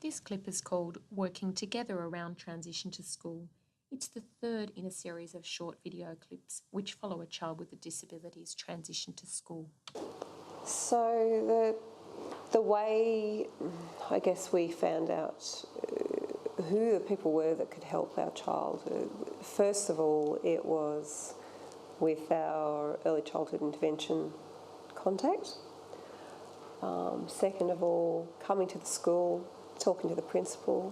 This clip is called Working Together Around Transition to School. It's the third in a series of short video clips which follow a child with a disability's transition to school. So the way, I guess, we found out who the people were that could help our child, first of all, it was with our early childhood intervention contact. Second of all, coming to the school, talking to the principal,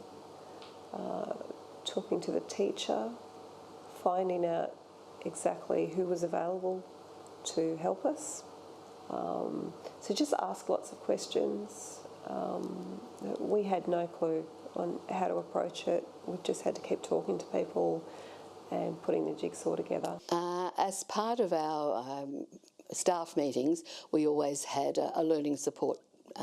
talking to the teacher, finding out exactly who was available to help us. So just ask lots of questions. We had no clue on how to approach it. We just had to keep talking to people and putting the jigsaw together. As part of our staff meetings, we always had a learning support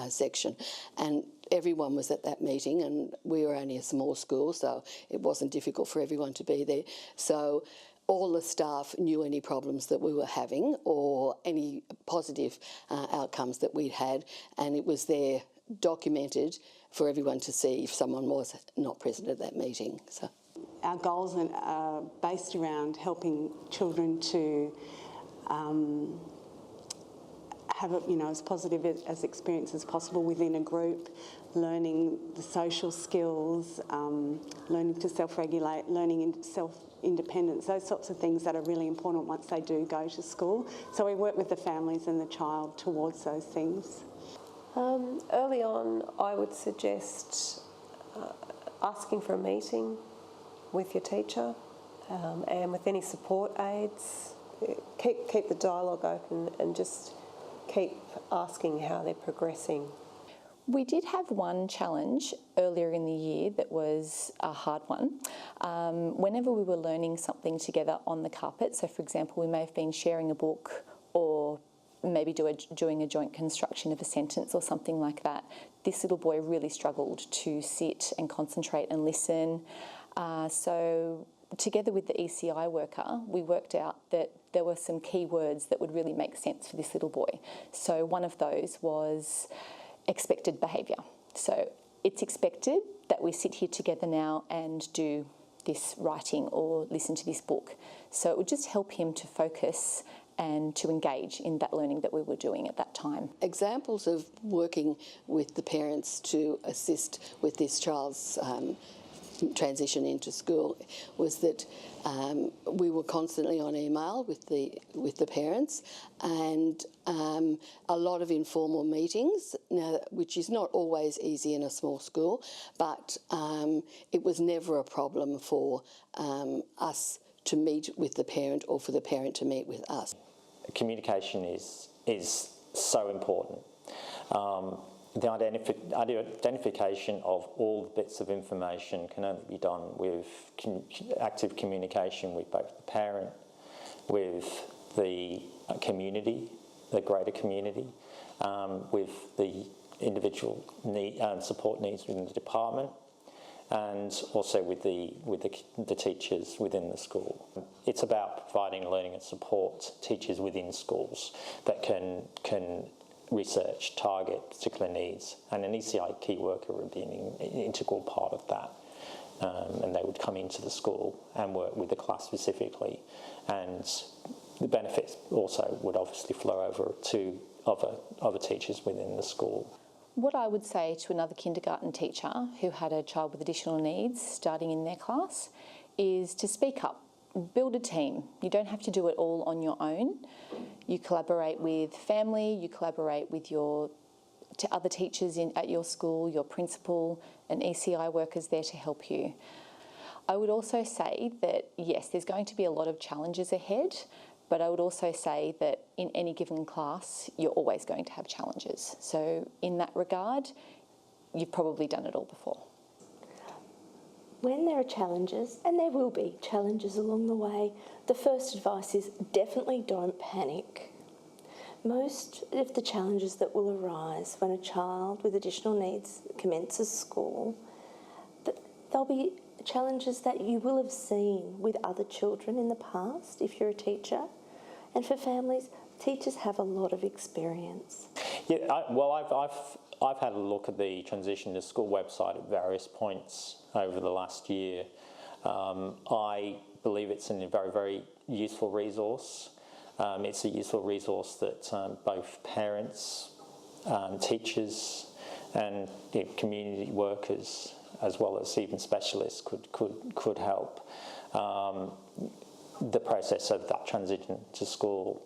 section, and everyone was at that meeting, and we were only a small school, so it wasn't difficult for everyone to be there. So all the staff knew any problems that we were having or any positive outcomes that we'd had, and it was there documented for everyone to see if someone was not present at that meeting. So our goals are based around helping children to have as positive as experience as possible within a group, learning the social skills, learning to self-regulate, learning self-independence, those sorts of things that are really important once they do go to school. So we work with the families and the child towards those things. Early on, I would suggest asking for a meeting with your teacher and with any support aides. Keep the dialogue open and just keep asking how they're progressing. We did have one challenge earlier in the year that was a hard one. Whenever we were learning something together on the carpet, so for example we may have been sharing a book or maybe doing a joint construction of a sentence or something like that, this little boy really struggled to sit and concentrate and listen. So together with the ECI worker, we worked out that there were some key words that would really make sense for this little boy. So one of those was expected behaviour. So it's expected that we sit here together now and do this writing or listen to this book. So it would just help him to focus and to engage in that learning that we were doing at that time. examples of working with the parents to assist with this child's transition into school was that we were constantly on email with the parents, and a lot of informal meetings, now, which is not always easy in a small school, but it was never a problem for us to meet with the parent or for the parent to meet with us. Communication is so important. The identification of all the bits of information can only be done with active communication with both the parent, with the community, the greater community, with the individual support needs within the department, and also with the teachers within the school. It's about providing learning and support to teachers within schools that can research, target particular needs, and an ECI key worker would be an integral part of that. And they would come into the school and work with the class specifically, and the benefits also would obviously flow over to other teachers within the school. What I would say to another kindergarten teacher who had a child with additional needs starting in their class is to speak up. Build a team. You don't have to do it all on your own. You collaborate with family, you collaborate with other teachers at your school, your principal, and ECI workers there to help you. I would also say that, yes, there's going to be a lot of challenges ahead, but I would also say that in any given class, you're always going to have challenges. So in that regard, you've probably done it all before. When there are challenges, and there will be challenges along the way, the first advice is definitely don't panic. Most of the challenges that will arise when a child with additional needs commences school, there'll be challenges that you will have seen with other children in the past if you're a teacher. And for families, teachers have a lot of experience. Yeah, I've had a look at the Transition to School website at various points over the last year. I believe it's a very, very useful resource. It's a useful resource that both parents, teachers and community workers, as well as even specialists, could help the process of that transition to school